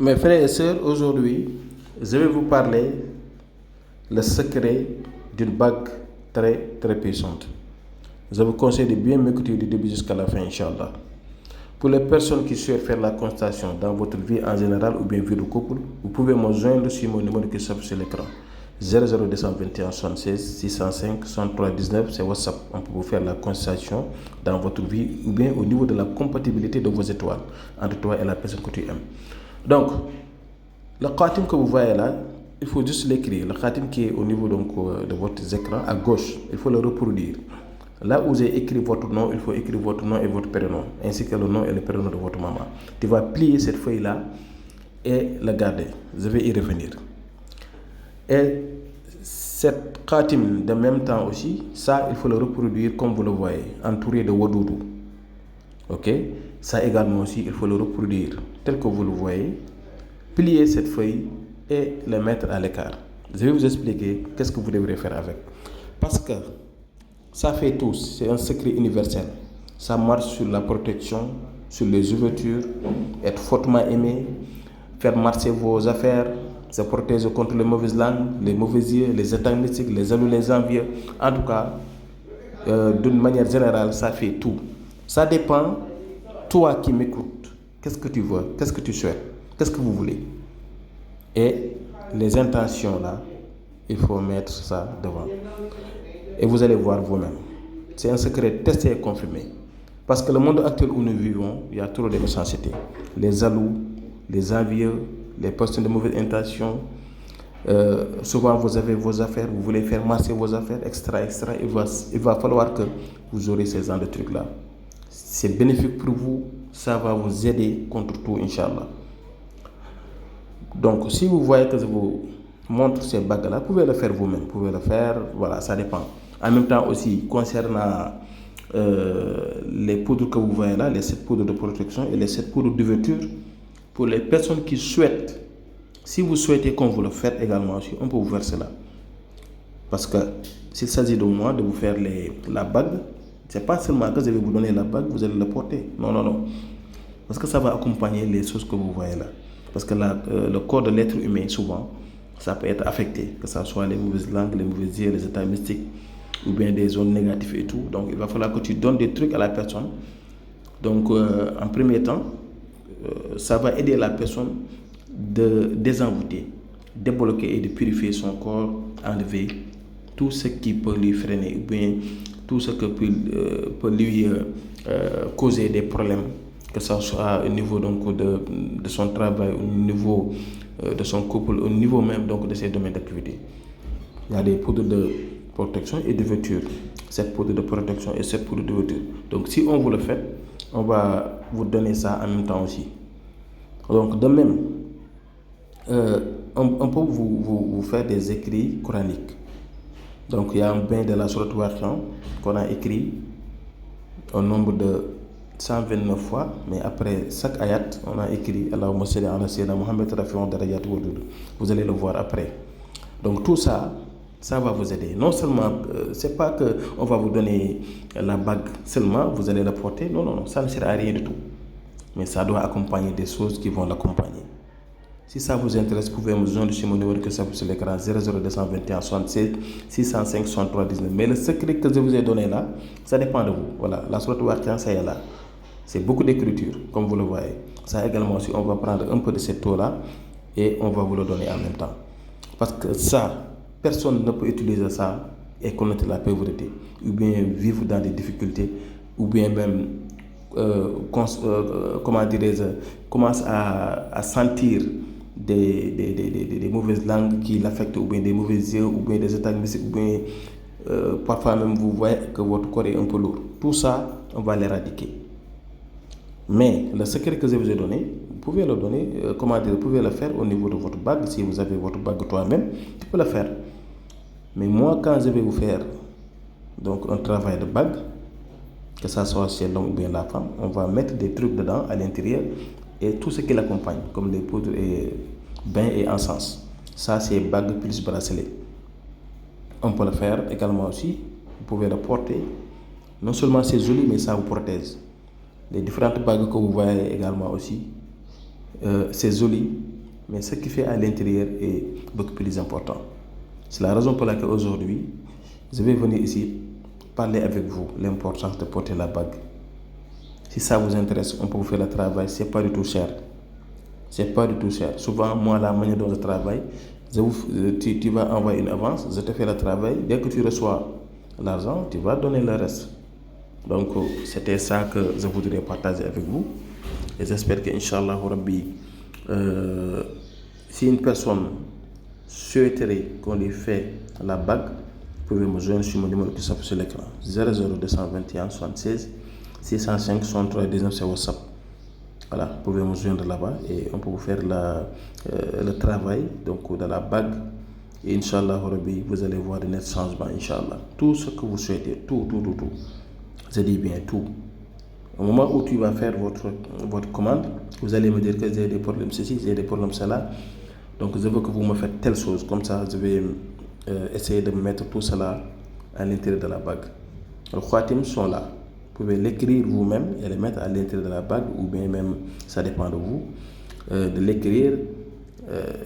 Mes frères et sœurs, aujourd'hui, je vais vous parler le secret d'une bague très très puissante. Je vous conseille de bien m'écouter du début jusqu'à la fin, Inch'Allah. Pour les personnes qui souhaitent faire la constatation dans votre vie en général ou bien vie de couple, vous pouvez me joindre sur mon numéro qui s'affiche sur l'écran. 00221 76 605 63 19, c'est WhatsApp. On peut vous faire la constatation dans votre vie ou bien au niveau de la compatibilité de vos étoiles entre toi et la personne que tu aimes. Donc, le khatim que vous voyez là, il faut juste l'écrire. Le khatim qui est au niveau donc, de votre écran à gauche, il faut le reproduire. Là où j'ai écrit votre nom, il faut écrire votre nom et votre prénom, ainsi que le nom et le prénom de votre maman. Tu vas plier cette feuille-là et la garder. Je vais y revenir. Et cette khatim, de même temps aussi, ça, il faut le reproduire comme vous le voyez, entouré de wadoudou. Ok? Ça également aussi, il faut le reproduire tel que vous le voyez. Plier cette feuille et le mettre à l'écart. Je vais vous expliquer qu'est-ce que vous devrez faire avec. Parce que ça fait tout, c'est un secret universel. Ça marche sur la protection, sur les ouvertures, être fortement aimé, faire marcher vos affaires, se protéger contre les mauvaises langues, les mauvais yeux, les états mystiques, les jaloux, les envieux. En tout cas, d'une manière générale, ça fait tout. Ça dépend, toi qui m'écoutes, qu'est-ce que tu veux, qu'est-ce que tu souhaites, qu'est-ce que vous voulez. Et les intentions là, il faut mettre ça devant. Et vous allez voir vous-même. C'est un secret testé et confirmé. Parce que le monde actuel où nous vivons, il y a trop de méchanceté. Les jaloux, les envieux, les personnes de mauvaise intention. Souvent, vous avez vos affaires, vous voulez faire marcher vos affaires, extra. Il va falloir que vous aurez ces genres de trucs-là. C'est bénéfique pour vous, ça va vous aider contre tout, Inch'Allah. Donc, si vous voyez que je vous montre ces bagues-là, vous pouvez le faire vous-même. Vous pouvez le faire, voilà, ça dépend. En même temps aussi, concernant les poudres que vous voyez là, les 7 poudres de protection et les 7 poudres d'ouverture, pour les personnes qui souhaitent, si vous souhaitez qu'on vous le fasse également aussi, on peut vous faire cela. Parce que s'il s'agit de moi, de vous faire la bague, c'est pas seulement que je vais vous donner la bague, vous allez la porter. Non. Parce que ça va accompagner les choses que vous voyez là. Parce que le corps de l'être humain, souvent, ça peut être affecté, que ce soit les mauvaises langues, les mauvais yeux, les états mystiques, ou bien des zones négatives et tout. Donc, il va falloir que tu donnes des trucs à la personne. Donc, en premier temps, ça va aider la personne de désenvoûter, débloquer et de purifier son corps, enlever tout ce qui peut lui freiner, ou bien tout ce qui peut lui causer des problèmes, que ce soit au niveau donc, de son travail, au niveau de son couple, au niveau même donc, de ses domaines d'activité. Il y a des poudres de protection et d'ouverture. Cette poudre de protection et cette poudre d'ouverture. Donc si on vous le fait, on va vous donner ça en même temps aussi. Donc de même, on peut vous faire des écrits coraniques. Donc il y a un bain de la Sourate Waqi'a qu'on a écrit au nombre de 129 fois, mais après chaque ayat, on a écrit Allahumma salli ala sayyidina Muhammad rafi'un darajat wa dud. Vous allez le voir après. Donc tout ça, ça va vous aider. Non seulement, c'est pas que on va vous donner la bague seulement, vous allez la porter. Non, ça ne sert à rien du tout. Mais ça doit accompagner des choses qui vont l'accompagner. Si ça vous intéresse, vous pouvez me joindre sur mon numéro que ça sur l'écran 00221 76 605 63 19. Mais le secret que je vous ai donné là, ça dépend de vous. Voilà, la Sourate Waqi'a, ça y est là. C'est beaucoup d'écriture, comme vous le voyez. Ça également aussi, on va prendre un peu de cette eau-là et on va vous le donner en même temps. Parce que ça, personne ne peut utiliser ça et connaître la pauvreté, ou bien vivre dans des difficultés, ou bien même, comment dirais-je, commence à sentir des mauvaises langues qui l'affectent, ou bien des mauvais yeux, ou bien des états mystiques, ou bien parfois même vous voyez que votre corps est un peu lourd. Tout ça, on va l'éradiquer. Mais le secret que je vous ai donné, vous pouvez le donner, vous pouvez le faire au niveau de votre bague. Si vous avez votre bague toi-même, tu peux le faire. Mais moi, quand je vais vous faire donc un travail de bague, que ça soit chez l'homme ou bien la femme, on va mettre des trucs dedans à l'intérieur et tout ce qui l'accompagne, comme les poudres et bains et encens. Ça, c'est bague plus bracelet. On peut le faire également aussi. Vous pouvez le porter. Non seulement c'est joli, mais ça vous protège. Les différentes bagues que vous voyez également aussi, c'est joli, mais ce qui fait à l'intérieur est beaucoup plus important. C'est la raison pour laquelle aujourd'hui, je vais venir ici parler avec vous l'importance de porter la bague. Si ça vous intéresse, on peut vous faire le travail, c'est pas du tout cher. C'est pas du tout cher. Souvent, moi, la manière dont je travaille, tu vas envoyer une avance, je te fais le travail. Dès que tu reçois l'argent, tu vas donner le reste. Donc, c'était ça que je voudrais partager avec vous. Et j'espère que, Inch'Allah, Rabbi, si une personne souhaiterait qu'on lui fait la bague, vous pouvez me joindre sur mon numéro qui s'affiche sur l'écran. 00221 76 605 63 19, c'est WhatsApp. Voilà, vous pouvez me joindre là-bas et on peut vous faire le travail donc, de la bague. Et Inch'Allah, Rabbi, vous allez voir de nets changements, Inch'Allah. Tout ce que vous souhaitez, tout. Je dis bien tout. Au moment où tu vas faire votre commande, vous allez me dire que j'ai des problèmes ceci, j'ai des problèmes cela. Donc je veux que vous me faites telle chose. Comme ça, je vais essayer de mettre tout cela à l'intérieur de la bague. Les khatim sont là. Vous pouvez l'écrire vous-même et le mettre à l'intérieur de la bague, ou bien même, ça dépend de vous, de l'écrire,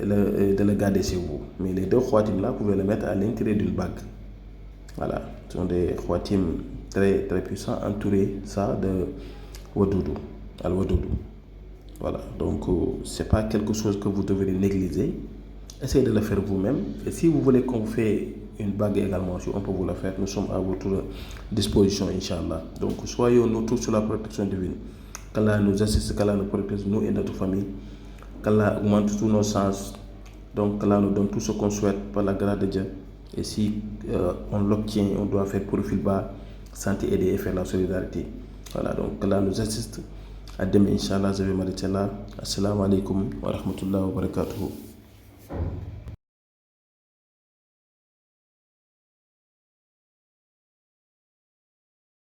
de le garder chez vous. Mais les deux khatim là, vous pouvez le mettre à l'intérieur d'une bague. Voilà, ce sont des khatim très puissants, entourés ça de wadoudou, al-wadoudou. Voilà, donc c'est pas quelque chose que vous devez négliger. Essayez de le faire vous-même. Et si vous voulez qu'on vous fasse une bague également, on peut vous la faire. Nous sommes à votre disposition, Inch'Allah. Donc soyons-nous tous sur la protection divine. Qu'Allah nous assiste, qu'Allah nous protège, nous et notre famille. Qu'Allah augmente tous nos sens. Donc qu'Allah nous donne tout ce qu'on souhaite par la grâce de Dieu. Et si on l'obtient, on doit faire profil bas, santé, aider et faire la solidarité. Voilà, donc qu'Allah nous assiste. À demain, Inch'Allah, je vais m'arrêter là. Assalamu alaikum wa rahmatullahi wa barakatuhu.